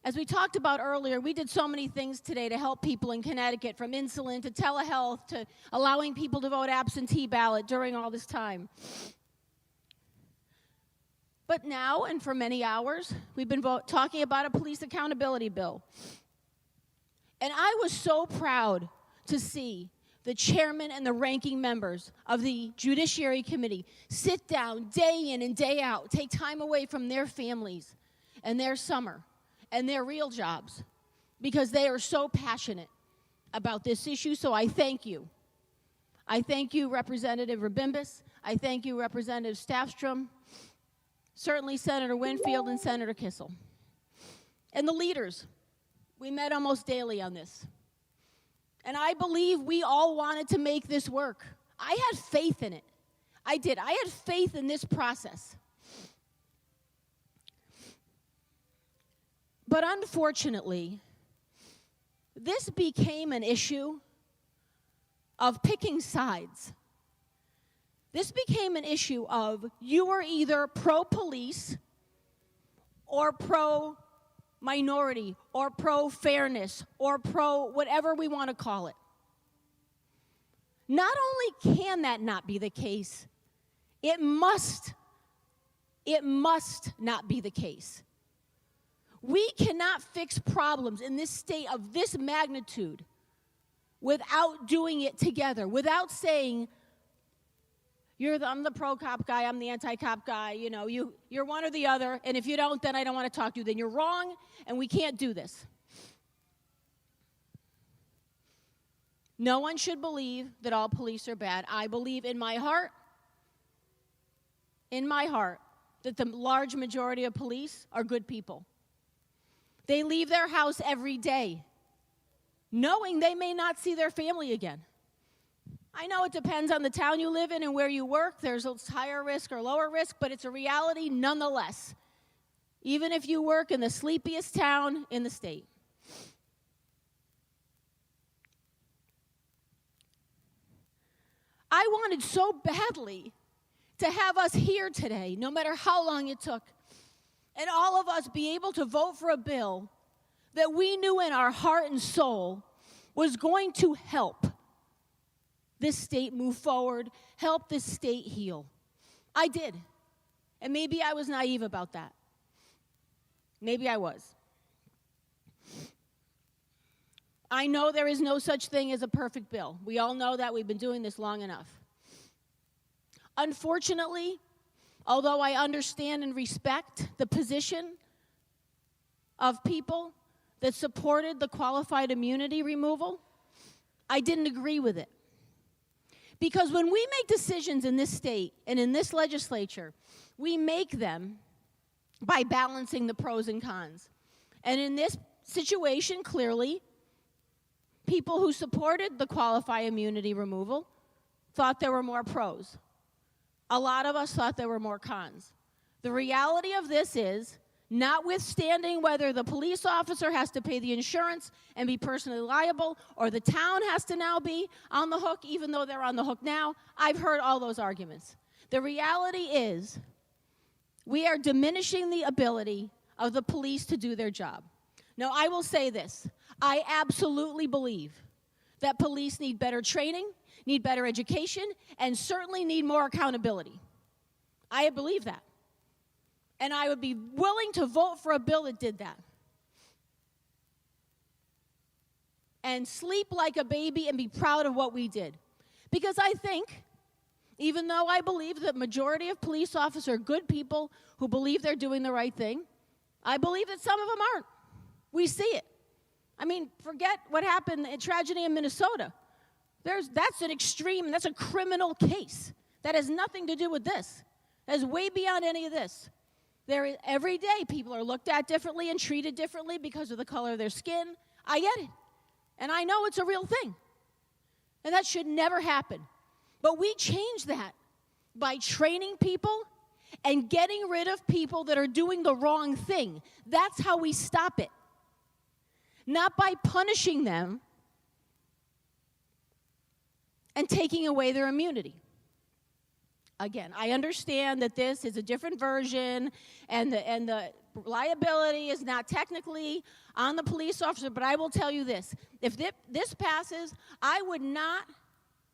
As we talked about earlier, we did so many things today to help people in Connecticut, from insulin to telehealth to allowing people to vote absentee ballot during all this time. But now, and for many hours, we've been talking about a police accountability bill. And I was so proud to see the chairman and the ranking members of the Judiciary Committee sit down day in and day out, take time away from their families and their summer and their real jobs, because they are so passionate about this issue. So I thank you. I thank you, Representative Rabimbis. I thank you, Representative Staffstrom, certainly Senator Winfield and Senator Kissel. And the leaders, we met almost daily on this. And I believe we all wanted to make this work. I had faith in it. I did. I had faith in this process. But unfortunately, this became an issue of picking sides. This became an issue of you were either pro-police or pro-minority or pro-fairness or pro-whatever we want to call it. Not only can that not be the case, it must not be the case. We cannot fix problems in this state of this magnitude without doing it together, without saying, I'm the pro-cop guy, I'm the anti-cop guy, you're one or the other, and if you don't, then I don't want to talk to you. Then you're wrong, and we can't do this. No one should believe that all police are bad. I believe in my heart, that the large majority of police are good people. They leave their house every day, knowing they may not see their family again. I know it depends on the town you live in and where you work. There's a higher risk or lower risk, but it's a reality nonetheless, even if you work in the sleepiest town in the state. I wanted so badly to have us here today, no matter how long it took, and all of us be able to vote for a bill that we knew in our heart and soul was going to help this state move forward, help this state heal. I did. And maybe I was naive about that. Maybe I was. I know there is no such thing as a perfect bill. We all know that. We've been doing this long enough. Unfortunately, although I understand and respect the position of people that supported the qualified immunity removal, I didn't agree with it. Because when we make decisions in this state and in this legislature, we make them by balancing the pros and cons. And in this situation, clearly, people who supported the qualified immunity removal thought there were more pros. A lot of us thought there were more cons. The reality of this is, notwithstanding whether the police officer has to pay the insurance and be personally liable, or the town has to now be on the hook, even though they're on the hook now, I've heard all those arguments. The reality is, we are diminishing the ability of the police to do their job. Now, I will say this. I absolutely believe that police need better training, need better education, and certainly need more accountability. I believe that. And I would be willing to vote for a bill that did that. And sleep like a baby and be proud of what we did. Because I think, even though I believe that majority of police officers are good people who believe they're doing the right thing, I believe that some of them aren't. We see it. I mean, forget what happened in tragedy in Minnesota. That's an extreme, that's a criminal case. That has nothing to do with this. That is way beyond any of this. Every day, people are looked at differently and treated differently because of the color of their skin. I get it. And I know it's a real thing. And that should never happen. But we change that by training people and getting rid of people that are doing the wrong thing. That's how we stop it. Not by punishing them and taking away their immunity. Again, I understand that this is a different version and the liability is not technically on the police officer, but I will tell you this. If this passes, I would not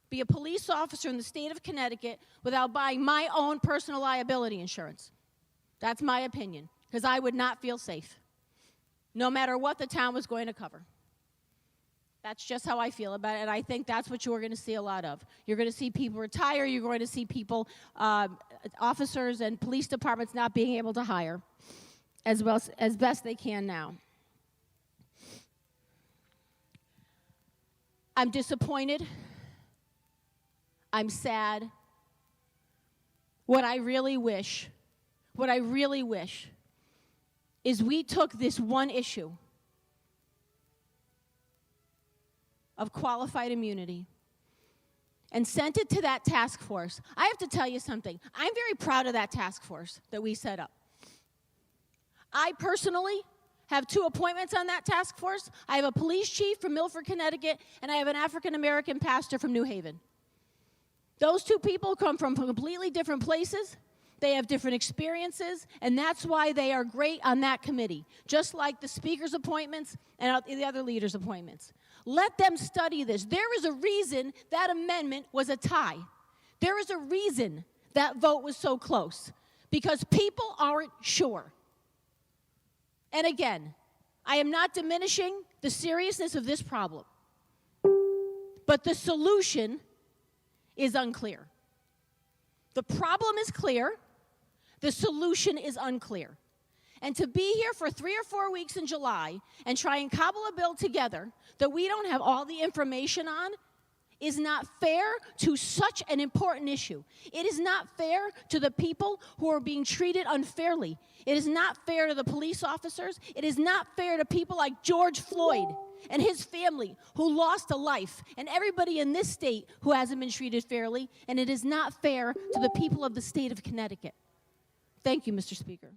be a police officer in the state of Connecticut without buying my own personal liability insurance. That's my opinion, because I would not feel safe, no matter what the town was going to cover. That's just how I feel about it, and I think that's what you're going to see a lot of. You're going to see people retire. You're going to see people, officers and police departments not being able to hire as best they can now. I'm disappointed. I'm sad. What I really wish is we took this one issue of qualified immunity and sent it to that task force. I have to tell you something. I'm very proud of that task force that we set up. I personally have 2 appointments on that task force. I have a police chief from Milford, Connecticut, and I have an African-American pastor from New Haven. Those 2 people come from completely different places. They have different experiences, and that's why they are great on that committee, just like the speaker's appointments and the other leaders' appointments. Let them study this. There is a reason that amendment was a tie. There is a reason that vote was so close, because people aren't sure. And again, I am not diminishing the seriousness of this problem, but the solution is unclear. The problem is clear. The solution is unclear. And to be here for 3 or 4 weeks in July and try and cobble a bill together that we don't have all the information on is not fair to such an important issue. It is not fair to the people who are being treated unfairly. It is not fair to the police officers. It is not fair to people like George Floyd and his family who lost a life, and everybody in this state who hasn't been treated fairly, and it is not fair to the people of the state of Connecticut. Thank you, Mr. Speaker.